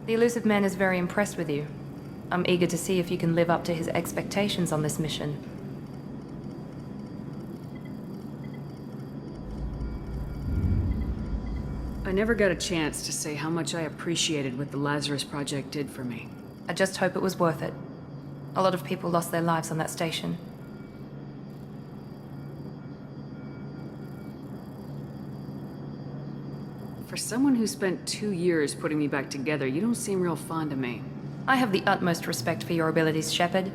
The Elusive Man is very impressed with you. I'm eager to see if you can live up to his expectations on this mission. I never got a chance to say how much I appreciated what the Lazarus Project did for me. I just hope it was worth it. A lot of people lost their lives on that station. For someone who spent 2 years putting me back together, you don't seem real fond of me. I have the utmost respect for your abilities, Shepard.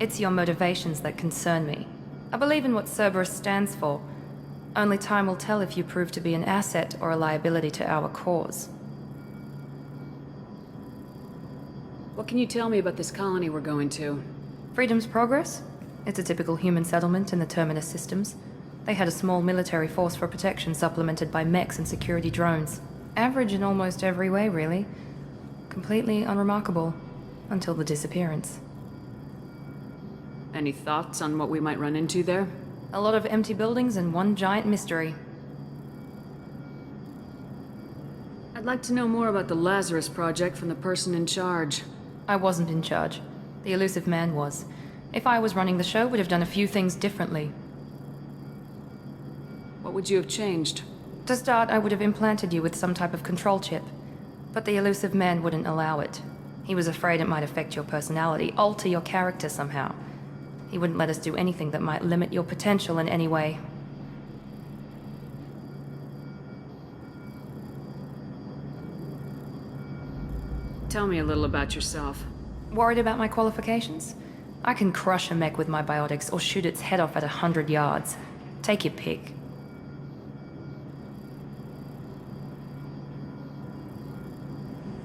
It's your motivations that concern me. I believe in what Cerberus stands for. Only time will tell if you prove to be an asset or a liability to our cause. What can you tell me about this colony we're going to? Freedom's Progress? It's a typical human settlement in the Terminus systems. They had a small military force for protection supplemented by mechs and security drones. Average in almost every way, really. Completely unremarkable. Until the disappearance. Any thoughts on what we might run into there? A lot of empty buildings and one giant mystery. I'd like to know more about the Lazarus Project from the person in charge. I wasn't in charge. The Elusive Man was. If I was running the show, would have done a few things differently. What would you have changed? To start, I would have implanted you with some type of control chip. But the Elusive Man wouldn't allow it. He was afraid it might affect your personality, alter your character somehow. He wouldn't let us do anything that might limit your potential in any way. Tell me a little about yourself. Worried about my qualifications? I can crush a mech with my biotics or shoot its head off at 100 yards. Take your pick.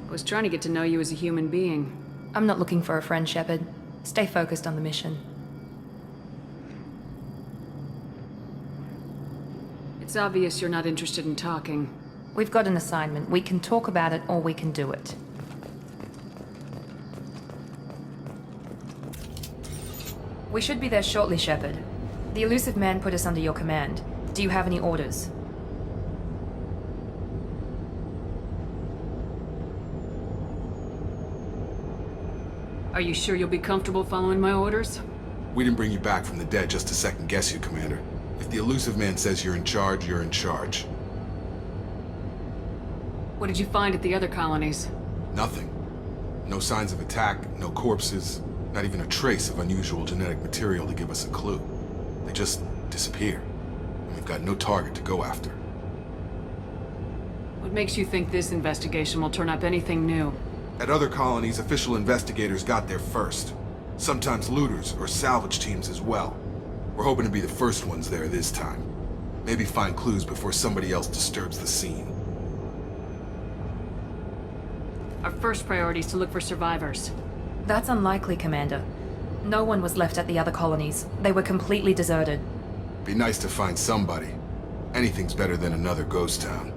I was trying to get to know you as a human being. I'm not looking for a friend, Shepard. Stay focused on the mission. It's obvious you're not interested in talking. We've got an assignment. We can talk about it or we can do it. We should be there shortly, Shepard. The Elusive Man put us under your command. Do you have any orders? Are you sure you'll be comfortable following my orders? We didn't bring you back from the dead just to second guess you, Commander. If the Elusive Man says you're in charge, you're in charge. What did you find at the other colonies? Nothing. No signs of attack, no corpses, not even a trace of unusual genetic material to give us a clue. They just disappear. And we've got no target to go after. What makes you think this investigation will turn up anything new? At other colonies, official investigators got there first. Sometimes looters or salvage teams as well. We're hoping to be the first ones there this time. Maybe find clues before somebody else disturbs the scene. Our first priority is to look for survivors. That's unlikely, Commander. No one was left at the other colonies. They were completely deserted. Be nice to find somebody. Anything's better than another ghost town.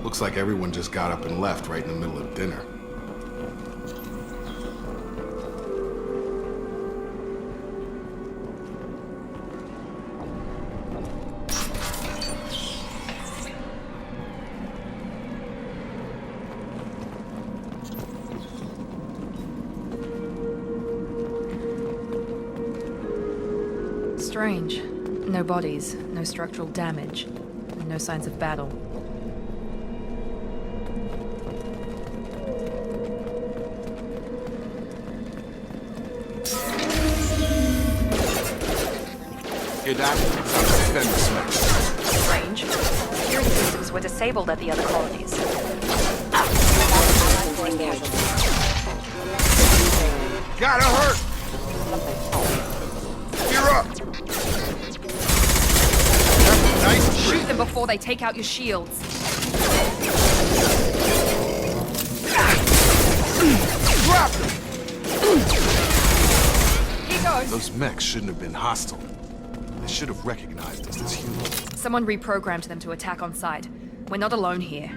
Looks like everyone just got up and left right in the middle of dinner. Strange. No bodies, no structural damage, and no signs of battle. Hear that? Sounds like fender smell. Strange. Security systems were disabled at the other colonies. One casualty. Gotta hurt! You're up! Nice Shoot trick. them before they take out your shields. Drop them! Here goes. Those mechs shouldn't have been hostile. They should have recognized us as humans. Someone reprogrammed them to attack on sight. We're not alone here.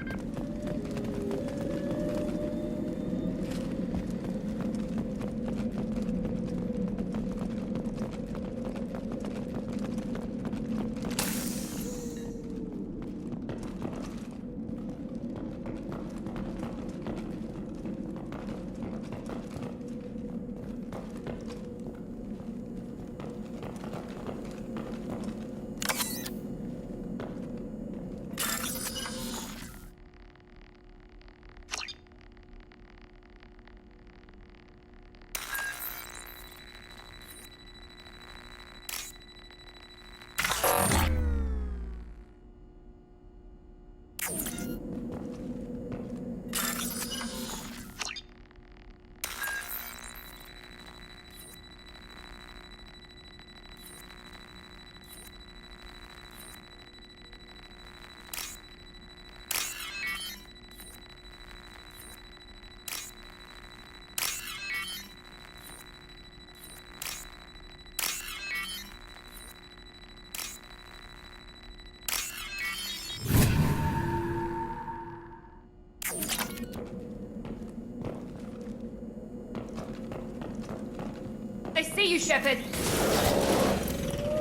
They see you, Shepard.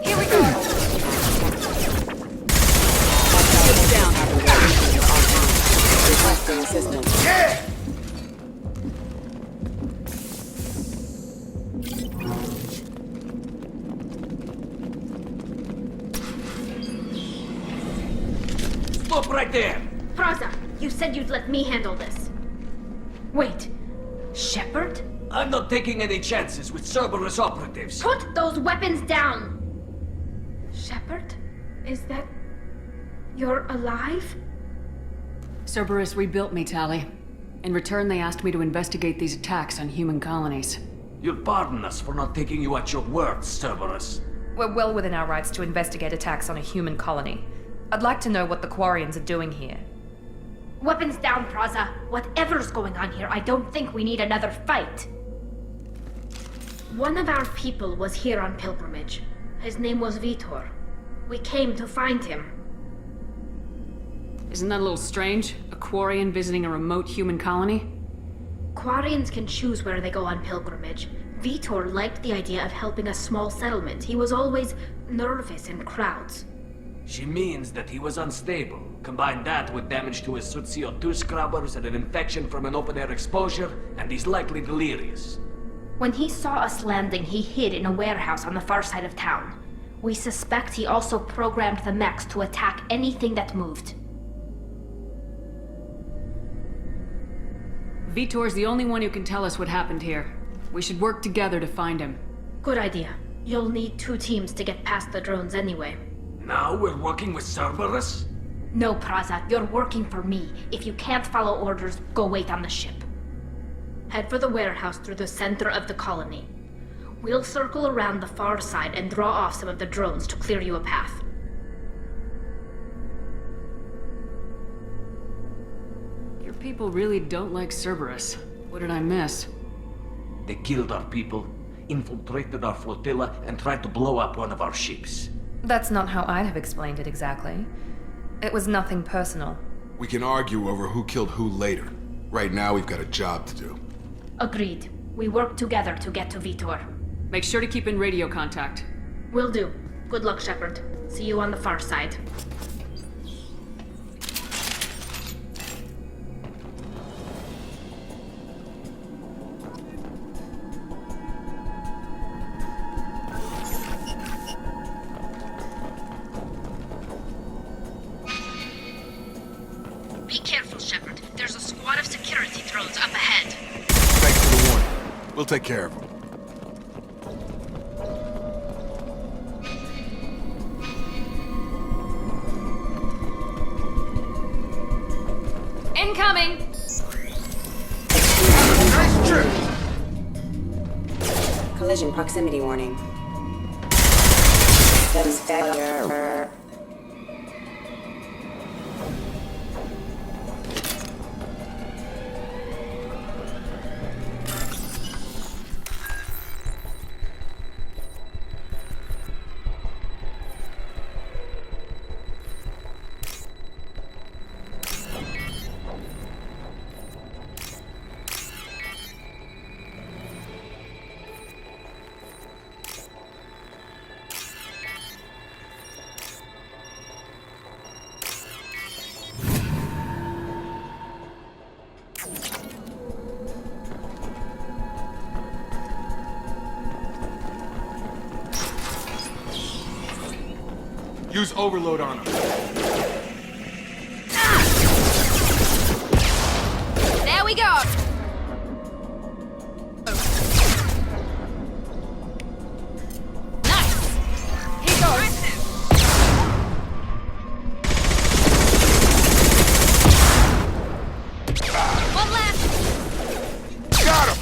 Here we go. Shields down. Requesting assistance. Yeah! Stop right there! Praza, you said you'd let me handle this. Wait, Shepard? I'm not taking any chances with Cerberus operatives. Put those weapons down! Shepard? Is that... you're alive? Cerberus rebuilt me, Tali. In return, they asked me to investigate these attacks on human colonies. You'll pardon us for not taking you at your word, Cerberus. We're well within our rights to investigate attacks on a human colony. I'd like to know what the Quarians are doing here. Weapons down, Praza. Whatever's going on here, I don't think we need another fight. One of our people was here on pilgrimage. His name was Vitor. We came to find him. Isn't that a little strange? A Quarian visiting a remote human colony? Quarians can choose where they go on pilgrimage. Vitor liked the idea of helping a small settlement. He was always nervous in crowds. She means that he was unstable. Combine that with damage to his suit CO2 scrubbers and an infection from an open-air exposure, and he's likely delirious. When he saw us landing, he hid in a warehouse on the far side of town. We suspect he also programmed the mechs to attack anything that moved. Vitor's the only one who can tell us what happened here. We should work together to find him. Good idea. You'll need 2 teams to get past the drones anyway. Now we're working with Cerberus? No, Praza, you're working for me. If you can't follow orders, go wait on the ship. Head for the warehouse through the center of the colony. We'll circle around the far side and draw off some of the drones to clear you a path. Your people really don't like Cerberus. What did I miss? They killed our people, infiltrated our flotilla, and tried to blow up one of our ships. That's not how I'd have explained it exactly. It was nothing personal. We can argue over who killed who later. Right now, we've got a job to do. Agreed. We work together to get to Vitor. Make sure to keep in radio contact. Will do. Good luck, Shepard. See you on the far side. Be careful, Shepard. There's a squad of security drones up ahead. Thanks for the warning. We'll take care of them. Incoming! collision proximity warning. Systems failure. Use overload on him. There we go! Nice! Here goes! One left! Got him!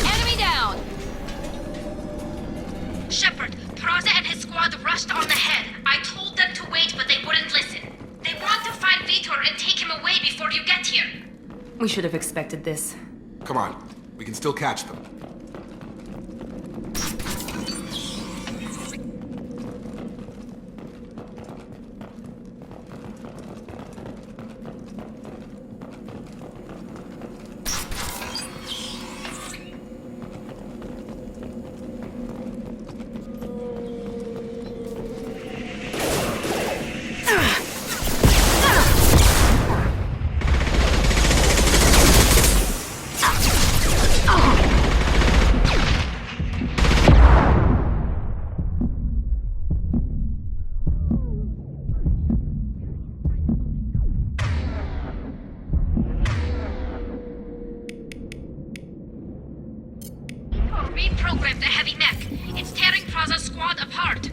Enemy down! Shepard, Praza and his squad rushed on ahead. I told them to wait, but they wouldn't listen. They want to find Vitor and take him away before you get here. We should have expected this. Come on, we can still catch them. Reprogrammed the heavy mech. It's tearing Praza's squad apart.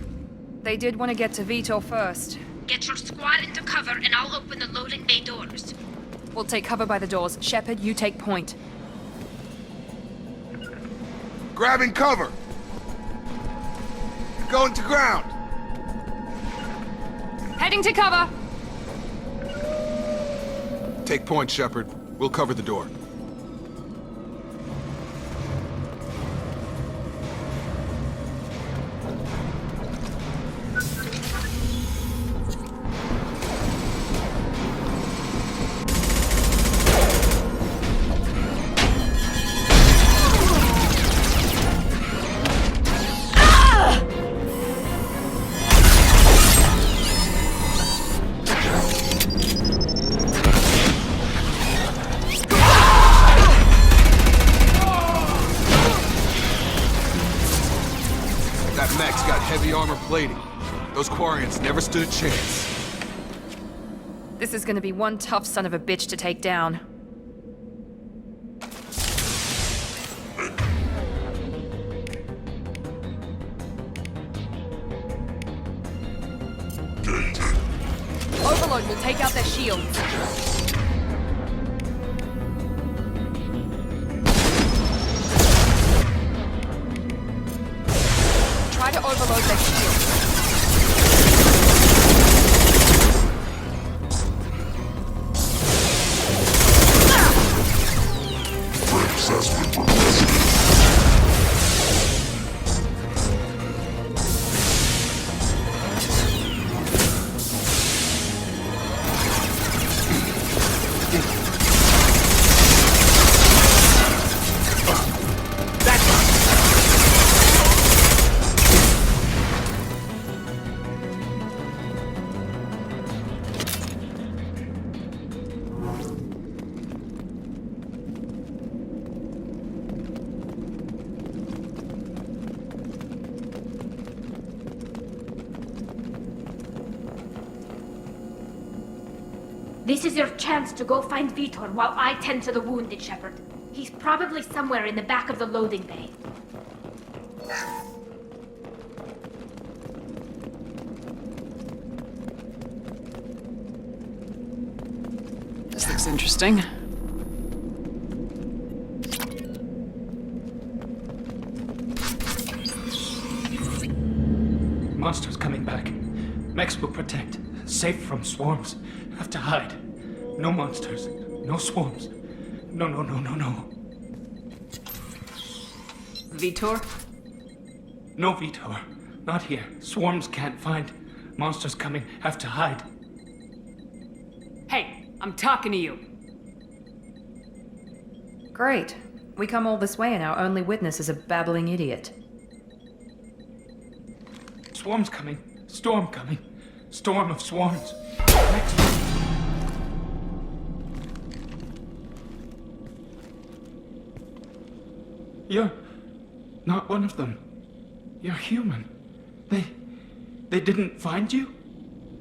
They did want to get to Vitor first. Get your squad into cover and I'll open the loading bay doors. We'll take cover by the doors. Shepard, you take point. Grabbing cover! Going to ground! Heading to cover! Take point, Shepard. We'll cover the door. That mech's got heavy armor plating. Those Quarians never stood a chance. This is gonna be one tough son of a bitch to take down. Overload will take out their shields. Try to overload their shields. This is your chance to go find Vitor while I tend to the wounded, Shepard. He's probably somewhere in the back of the loading bay. looks interesting. Monsters coming back. Mechs will protect. Safe from swarms. Have to hide. No monsters. No swarms. No. Vitor? No Vitor. Not here. Swarms can't find. Monsters coming. Have to hide. Hey, I'm talking to you. Great. We come all this way and our only witness is a babbling idiot. Swarms coming. Storm coming. Storm of swarms. Next. You're not one of them. You're human. They didn't find you?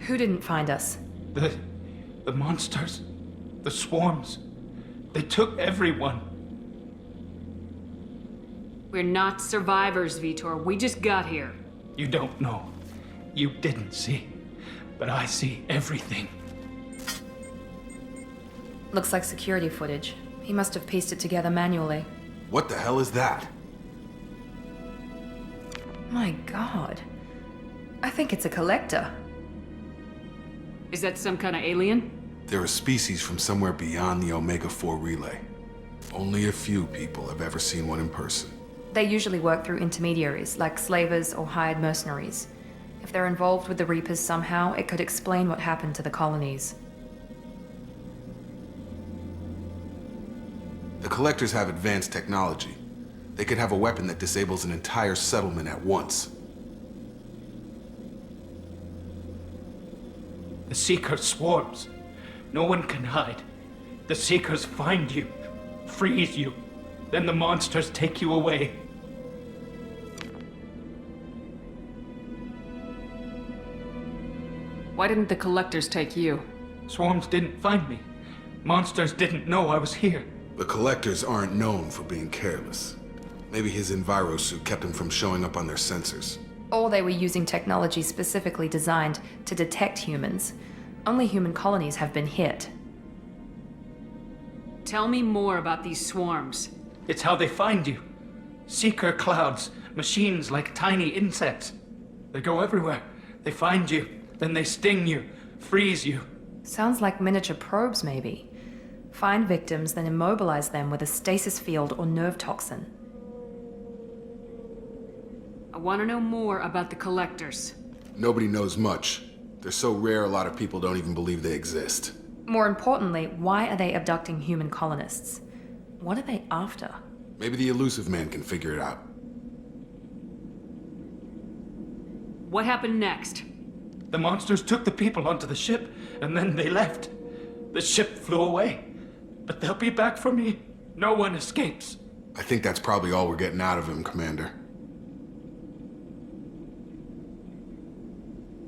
Who didn't find us? The monsters. The swarms. They took everyone. We're not survivors, Vitor. We just got here. You don't know. You didn't see. But I see everything. Looks like security footage. He must have pieced it together manually. What the hell is that? My god. I think it's a collector. Is that some kind of alien? They're a species from somewhere beyond the Omega-4 relay. Only a few people have ever seen one in person. They usually work through intermediaries, like slavers or hired mercenaries. If they're involved with the Reapers somehow, it could explain what happened to the colonies. The Collectors have advanced technology. They could have a weapon that disables an entire settlement at once. The Seeker swarms. No one can hide. The Seekers find you, freeze you. Then the monsters take you away. Why didn't the collectors take you? Swarms didn't find me. Monsters didn't know I was here. The Collectors aren't known for being careless. Maybe his envirosuit kept him from showing up on their sensors. Or they were using technology specifically designed to detect humans. Only human colonies have been hit. Tell me more about these swarms. It's how they find you. Seeker clouds, machines like tiny insects. They go everywhere. They find you, then they sting you, freeze you. Sounds like miniature probes, maybe. Find victims, then immobilize them with a stasis field or nerve toxin. I want to know more about the collectors. Nobody knows much. They're so rare a lot of people don't even believe they exist. More importantly, why are they abducting human colonists? What are they after? Maybe the Elusive Man can figure it out. What happened next? The monsters took the people onto the ship, and then they left. The ship flew away. But they'll be back for me. No one escapes. I think that's probably all we're getting out of him, Commander.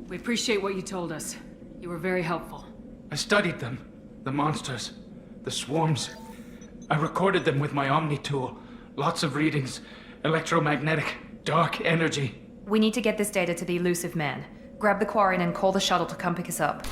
We appreciate what you told us. You were very helpful. I studied them. The monsters. The swarms. I recorded them with my Omni tool. Lots of readings. Electromagnetic. Dark energy. We need to get this data to the Elusive Man. Grab the Quarian and call the shuttle to come pick us up.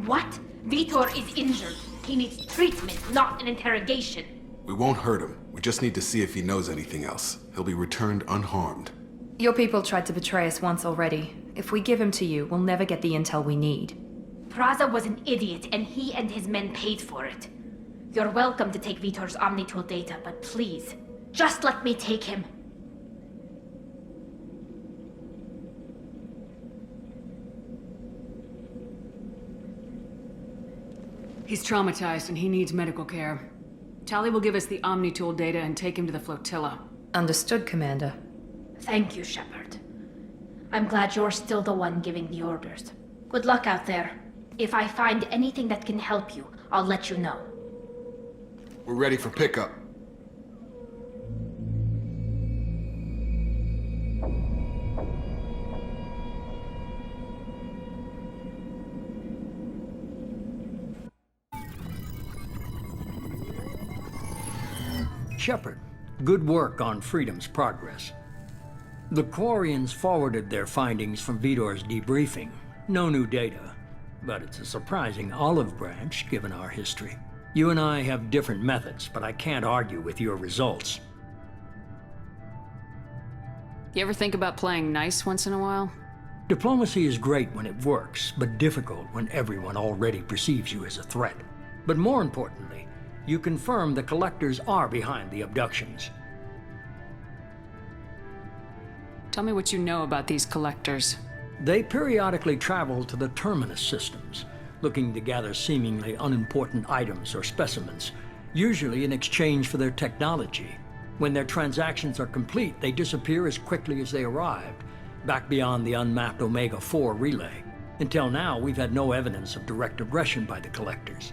What? Vitor is injured. He needs treatment, not an interrogation. We won't hurt him. We just need to see if he knows anything else. He'll be returned unharmed. Your people tried to betray us once already. If we give him to you, we'll never get the intel we need. Praza was an idiot, and he and his men paid for it. You're welcome to take Vitor's Omnitool data, but please, just let me take him. He's traumatized and he needs medical care. Tali will give us the Omnitool data and take him to the flotilla. Understood, Commander. Thank you, Shepard. I'm glad you're still the one giving the orders. Good luck out there. If I find anything that can help you, I'll let you know. We're ready for pickup. Shepard, good work on Freedom's progress. The Quarians forwarded their findings from Vitor's debriefing. No new data. but it's a surprising olive branch given our history. You and I have different methods, but I can't argue with your results. You ever think about playing nice once in a while? Diplomacy is great when it works, but difficult when everyone already perceives you as a threat. But more importantly, you confirm the Collectors are behind the abductions. Tell me what you know about these Collectors. They periodically travel to the Terminus systems, looking to gather seemingly unimportant items or specimens, usually in exchange for their technology. When their transactions are complete, they disappear as quickly as they arrived, back beyond the unmapped Omega-4 relay. Until now, we've had no evidence of direct aggression by the Collectors.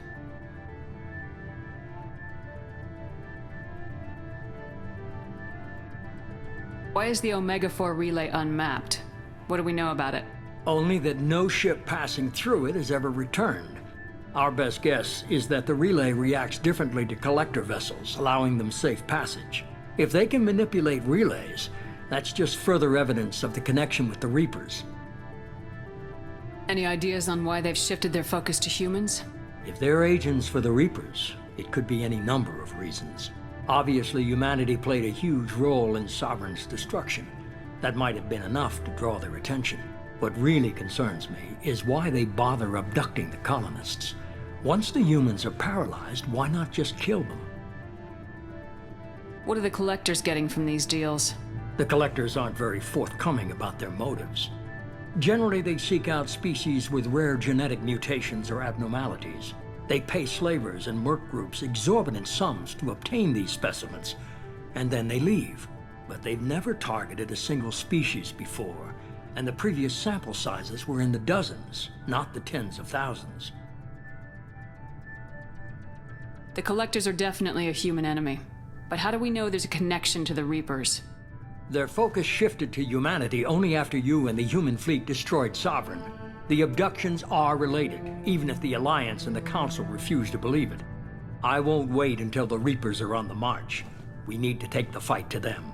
Why is the Omega-4 relay unmapped? What do we know about it? Only that no ship passing through it has ever returned. Our best guess is that the relay reacts differently to Collector vessels, allowing them safe passage. If they can manipulate relays, that's just further evidence of the connection with the Reapers. Any ideas on why they've shifted their focus to humans? If they're agents for the Reapers, it could be any number of reasons. Obviously, humanity played a huge role in Sovereign's destruction. That might have been enough to draw their attention. What really concerns me is why they bother abducting the colonists. Once the humans are paralyzed, why not just kill them? What are the Collectors getting from these deals? The Collectors aren't very forthcoming about their motives. Generally, they seek out species with rare genetic mutations or abnormalities. They pay slavers and merc groups exorbitant sums to obtain these specimens, and then they leave. But they've never targeted a single species before, and the previous sample sizes were in the dozens, not the tens of thousands. The Collectors are definitely a human enemy. But how do we know there's a connection to the Reapers? Their focus shifted to humanity only after you and the human fleet destroyed Sovereign. The abductions are related, even if the Alliance and the Council refuse to believe it. I won't wait until the Reapers are on the march. We need to take the fight to them.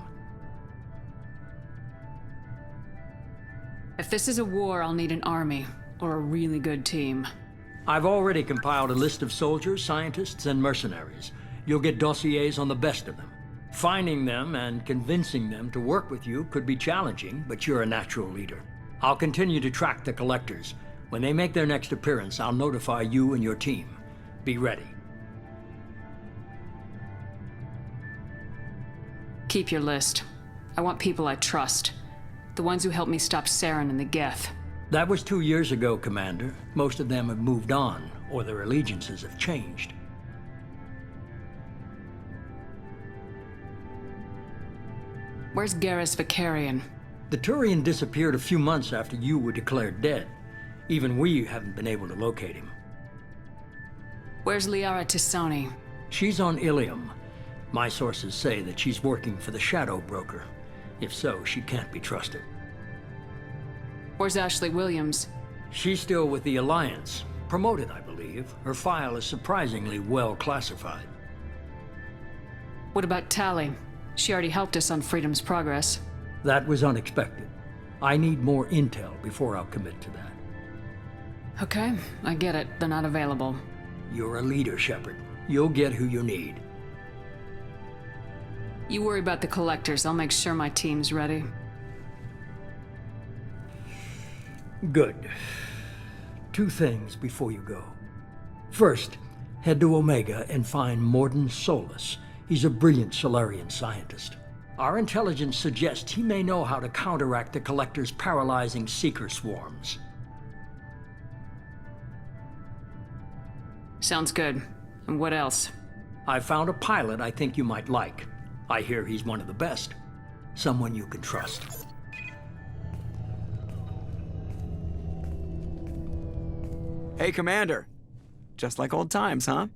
If this is a war, I'll need an army, or a really good team. I've already compiled a list of soldiers, scientists, and mercenaries. You'll get dossiers on the best of them. Finding them and convincing them to work with you could be challenging, but you're a natural leader. I'll continue to track the Collectors. When they make their next appearance, I'll notify you and your team. Be ready. Keep your list. I want people I trust. The ones who helped me stop Saren and the Geth. That was 2 years ago, Commander. Most of them have moved on, or their allegiances have changed. Where's Garrus Vakarian? The Turian disappeared a few months after you were declared dead. Even we haven't been able to locate him. Where's Liara T'Soni? She's on Ilium. My sources say that she's working for the Shadow Broker. If so, she can't be trusted. Where's Ashley Williams? She's still with the Alliance. Promoted, I believe. Her file is surprisingly well classified. What about Tali? She already helped us on Freedom's Progress. That was unexpected. I need more intel before I'll commit to that. Okay, I get it. They're not available. You're a leader, Shepard. You'll get who you need. You worry about the Collectors. I'll make sure my team's ready. Good. 2 things before you go. First, head to Omega and find Mordin Solus. He's a brilliant Solarian scientist. Our intelligence suggests he may know how to counteract the Collector's paralyzing Seeker swarms. Sounds good. And what else? I found a pilot I think you might like. I hear he's one of the best. Someone you can trust. Hey, Commander. Just like old times, huh?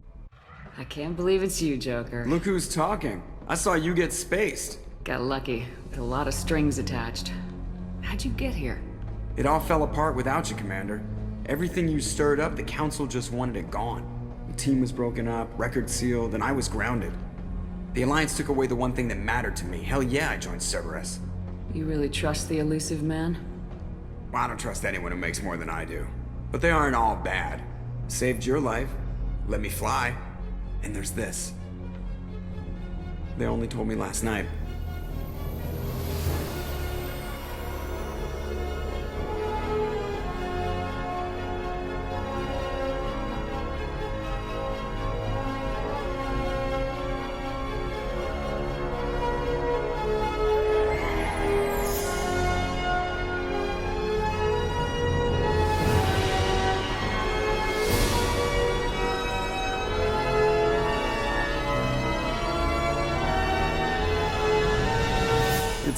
I can't believe it's you, Joker. Look who's talking. I saw you get spaced. Got lucky. With a lot of strings attached. How'd you get here? It all fell apart without you, Commander. Everything you stirred up, the Council just wanted it gone. The team was broken up, record sealed, and I was grounded. The Alliance took away the one thing that mattered to me. Hell yeah, I joined Cerberus. You really trust the elusive man? Well, I don't trust anyone who makes more than I do. But they aren't all bad. Saved your life, let me fly, and there's this. They only told me last night.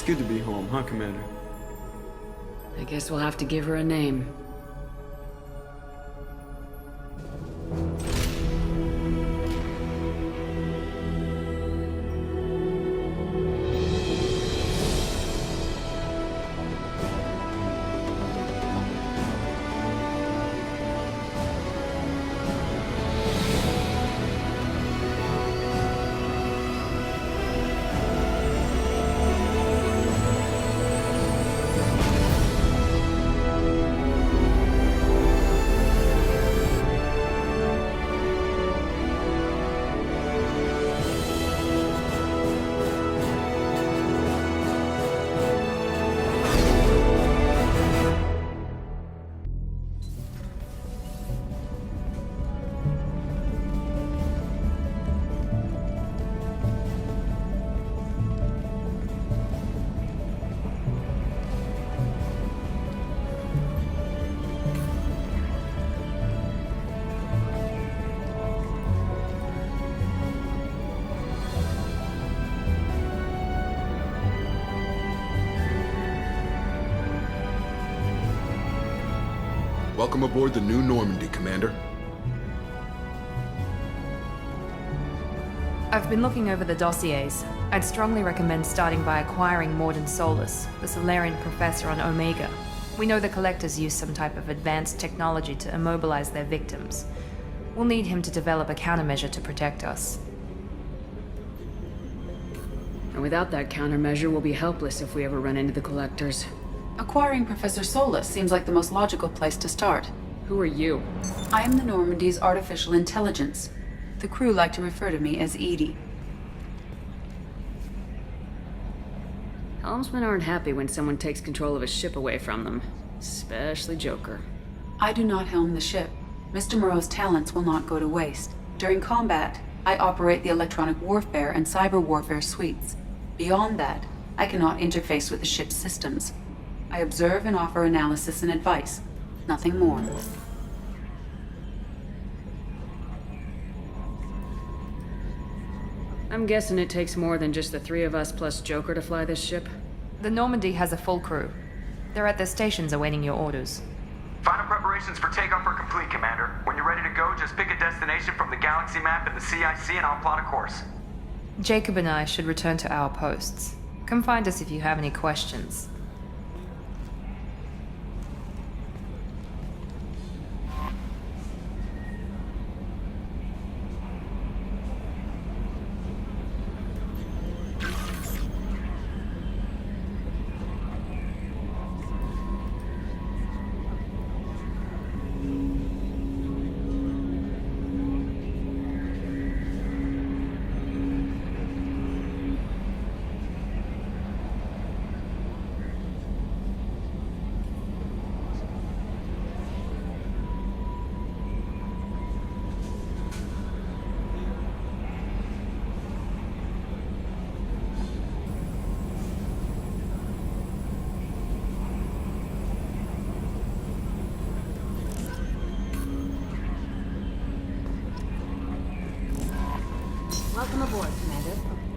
It's good to be home, huh, Commander? I guess we'll have to give her a name. Welcome aboard the new Normandy, Commander. I've been looking over the dossiers. I'd strongly recommend starting by acquiring Mordin Solus, the Solarian professor on Omega. We know the Collectors use some type of advanced technology to immobilize their victims. We'll need him to develop a countermeasure to protect us. And without that countermeasure, we'll be helpless if we ever run into the Collectors. Acquiring Professor Solus seems like the most logical place to start. Who are you? I am the Normandy's artificial intelligence. The crew like to refer to me as Edie. Helmsmen aren't happy when someone takes control of a ship away from them. Especially Joker. I do not helm the ship. Mr. Moreau's talents will not go to waste. During combat, I operate the electronic warfare and cyber warfare suites. Beyond that, I cannot interface with the ship's systems. I observe and offer analysis and advice. Nothing more. I'm guessing it takes more than just the three of us plus Joker to fly this ship? The Normandy has a full crew. They're at their stations awaiting your orders. Final preparations for takeoff are complete, Commander. When you're ready to go, just pick a destination from the galaxy map in the CIC and I'll plot a course. Jacob and I should return to our posts. Come find us if you have any questions. Welcome aboard, Commander.